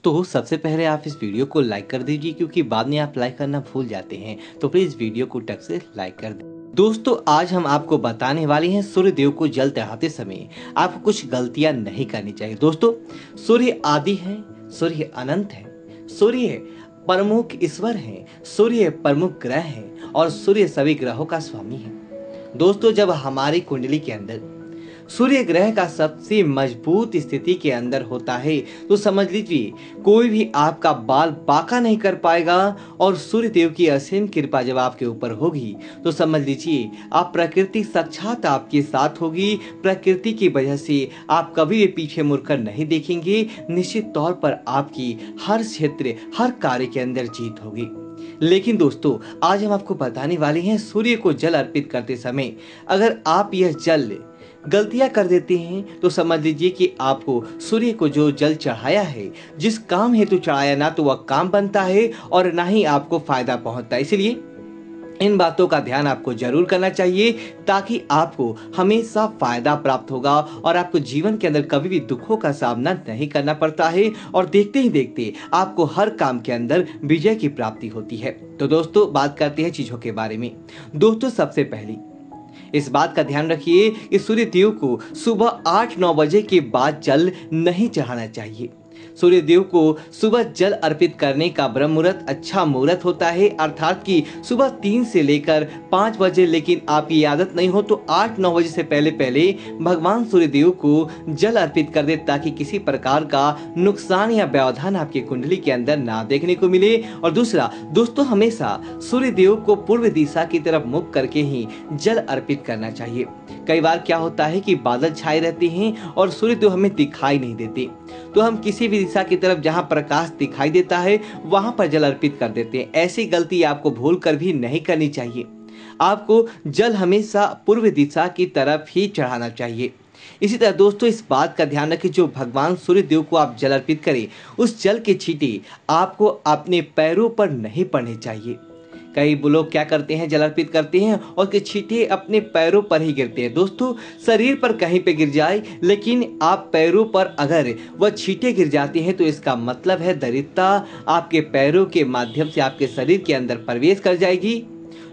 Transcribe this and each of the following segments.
दोस्तों सबसे पहले आप इस वीडियो को लाइक कर दीजिए क्योंकि बाद में आप लाइक करना भूल जाते हैं, तो प्लीज वीडियो को टक से लाइक कर दें। दोस्तों आज हम आपको बताने वाले हैं सूर्य देव को जल चढ़ाते समय आपको कुछ गलतियां नहीं करनी चाहिए। दोस्तों सूर्य आदि है, सूर्य अनंत है, सूर्य प्रमुख ईश्वर है, सूर्य प्रमुख ग्रह है और सूर्य सभी ग्रहों का स्वामी है। दोस्तों जब हमारी कुंडली के अंदर सूर्य ग्रह का सबसे मजबूत स्थिति के अंदर होता है तो समझ लीजिए कोई भी आपका बाल बांका नहीं कर पाएगा और सूर्य देव की असीम कृपा जब आपके ऊपर होगी तो समझ लीजिए आप प्रकृति साक्षात आपके साथ होगी। प्रकृति की वजह से आप कभी भी पीछे मुड़कर नहीं देखेंगे। निश्चित तौर पर आपकी हर क्षेत्र हर कार्य के अंदर जीत होगी। लेकिन दोस्तों आज हम आपको बताने वाले हैं सूर्य को जल अर्पित करते समय अगर आप यह जल गलतियां कर देते हैं तो समझ लीजिए कि आपको सूर्य को जो जल चढ़ाया है, जिस काम हेतु चढ़ाया, ना तो वह काम बनता है और ना ही आपको फायदा पहुंचता है। इसलिए इन बातों का ध्यान आपको जरूर करना चाहिए ताकि आपको हमेशा फायदा प्राप्त होगा और आपको जीवन के अंदर कभी भी दुखों का सामना नहीं करना पड़ता है और देखते ही देखते आपको हर काम के अंदर विजय की प्राप्ति होती है। तो दोस्तों बात करते हैं चीजों के बारे में। दोस्तों सबसे पहली इस बात का ध्यान रखिए कि सूर्य देव को सुबह 8-9 बजे के बाद जल नहीं चढ़ाना चाहिए। सूर्य देव को सुबह जल अर्पित करने का ब्रह्म मुहूर्त अच्छा मुहूर्त होता है, अर्थात कि सुबह 3 से लेकर 5 बजे। लेकिन आपकी आदत नहीं हो तो 8-9 बजे से पहले पहले भगवान सूर्य देव को जल अर्पित कर दे ताकि किसी प्रकार का नुकसान या व्यवधान आपकी कुंडली के अंदर ना देखने को मिले। और दूसरा दोस्तों हमेशा सूर्य देव को पूर्व दिशा की तरफ मुख करके ही जल अर्पित करना चाहिए। कई बार क्या होता है कि बादल छाए रहते हैं और सूर्य देव हमें दिखाई नहीं देते, तो हम किसी भी दिशा की तरफ जहां प्रकाश दिखाई देता है वहां पर जल अर्पित कर देते हैं। ऐसी गलती आपको भूल कर भी नहीं करनी चाहिए। आपको जल हमेशा पूर्व दिशा की तरफ ही चढ़ाना चाहिए। इसी तरह दोस्तों इस बात का ध्यान रखें जो भगवान सूर्य देव को आप जल अर्पित करें उस जल के छींटे आपको अपने पैरों पर नहीं पड़ने चाहिए। कई लोग क्या करते हैं, जल अर्पित करते हैं और के छींटे अपने पैरों पर ही गिरते हैं। दोस्तों शरीर पर कहीं पे गिर जाए लेकिन आप पैरों पर अगर वह छींटे गिर जाते हैं तो इसका मतलब है दरिद्रता आपके पैरों के माध्यम से आपके शरीर के अंदर प्रवेश कर जाएगी।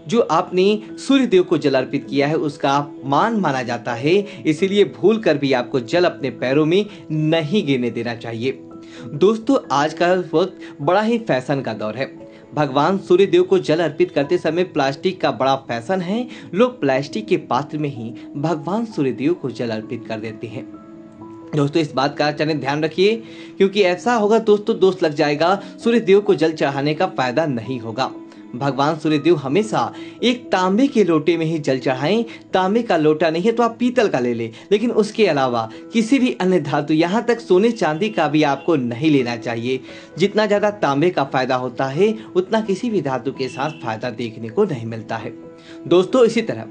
जो आपने सूर्य देव को जल अर्पित किया है उसका अपमान माना जाता है, इसीलिए भूल कर भी आपको जल अपने पैरों में नहीं गिरने देना चाहिए। दोस्तों आज का वक्त बड़ा ही फैशन का दौर है। भगवान सूर्य देव को जल अर्पित करते समय प्लास्टिक का बड़ा फैशन है। लोग प्लास्टिक के पात्र में ही भगवान सूर्य देव को जल अर्पित कर देते हैं। दोस्तों इस बात का ध्यान रखिए क्योंकि ऐसा होगा दोस्तों दोष लग जाएगा, सूर्य देव को जल चढ़ाने का फायदा नहीं होगा। भगवान सूर्य देव हमेशा एक तांबे के लोटे में ही जल चढ़ाएं। तांबे का लोटा नहीं है तो आप पीतल का ले लें, लेकिन उसके अलावा किसी भी अन्य धातु यहाँ तक सोने चांदी का भी आपको नहीं लेना चाहिए। जितना ज्यादा तांबे का फायदा होता है उतना किसी भी धातु के साथ फायदा देखने को नहीं मिलता है। दोस्तों इसी तरह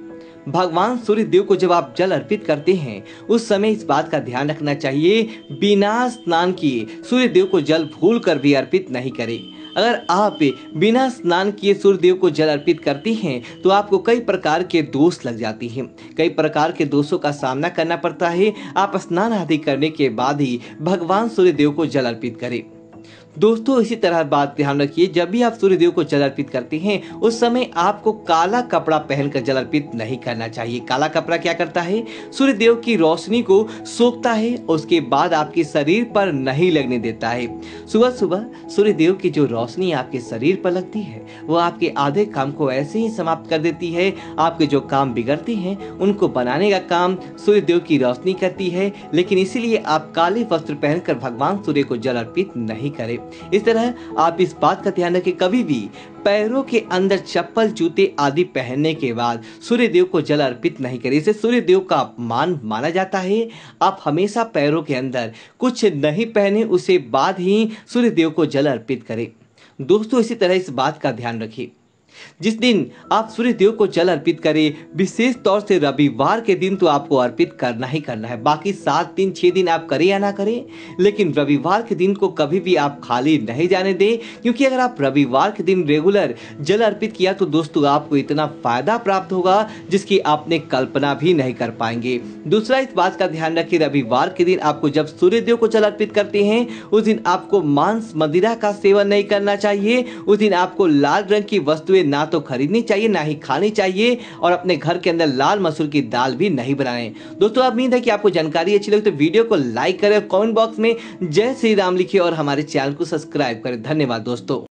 भगवान सूर्य देव को जब आप जल अर्पित करते हैं उस समय इस बात का ध्यान रखना चाहिए बिना स्नान किए सूर्य देव को जल भूल कर भी अर्पित नहीं करें। अगर आप बिना स्नान किए सूर्य देव को जल अर्पित करती हैं तो आपको कई प्रकार के दोष लग जाती हैं, कई प्रकार के दोषों का सामना करना पड़ता है। आप स्नान आदि करने के बाद ही भगवान सूर्य देव को जल अर्पित करें। दोस्तों इसी तरह बात ध्यान रखिए जब भी आप सूर्य देव को जल अर्पित करते हैं उस समय आपको काला कपड़ा पहनकर जल अर्पित नहीं करना चाहिए। काला कपड़ा क्या करता है, सूर्य देव की रोशनी को सोखता है, उसके बाद आपके शरीर पर नहीं लगने देता है। सुबह सुबह सूर्य देव की जो रोशनी आपके शरीर पर लगती है वो आपके आधे काम को ऐसे ही समाप्त कर देती है। आपके जो काम बिगड़ते हैं उनको बनाने का काम सूर्य देव की रोशनी करती है। लेकिन इसीलिए आप काले वस्त्र पहनकर भगवान सूर्य को जल अर्पित नहीं करें। इस तरह आप इस बात का ध्यान रखें कभी भी पैरों के अंदर चप्पल जूते आदि पहनने के बाद सूर्य देव को जल अर्पित नहीं करें। इसे सूर्य देव का अपमान माना जाता है। आप हमेशा पैरों के अंदर कुछ नहीं पहने उसे बाद ही सूर्य देव को जल अर्पित करें। दोस्तों इसी तरह इस बात का ध्यान रखिए जिस दिन आप सूर्य देव को जल अर्पित करें, विशेष तौर से रविवार के दिन तो आपको अर्पित करना ही करना है। बाकी 7 दिन 6 दिन आप करें या ना करें, लेकिन रविवार के दिन को कभी भी आप खाली नहीं जाने दें, क्योंकि अगर आप रविवार के दिन रेगुलर जल अर्पित किया तो दोस्तों आपको इतना फायदा प्राप्त होगा जिसकी आपने कल्पना भी नहीं कर पाएंगे। दूसरा, इस बात का ध्यान रखिए, रविवार के दिन आपको जब सूर्य देव को जल अर्पित करते हैं उस दिन आपको मांस मदिरा का सेवन नहीं करना चाहिए। उस दिन आपको लाल रंग की वस्तुएं ना तो खरीदनी चाहिए ना ही खानी चाहिए, और अपने घर के अंदर लाल मसूर की दाल भी नहीं बनाएं। दोस्तों उम्मीद है कि आपको जानकारी अच्छी लगी तो वीडियो को लाइक करें, कमेंट बॉक्स में जय श्री राम लिखिए और हमारे चैनल को सब्सक्राइब करें। धन्यवाद दोस्तों।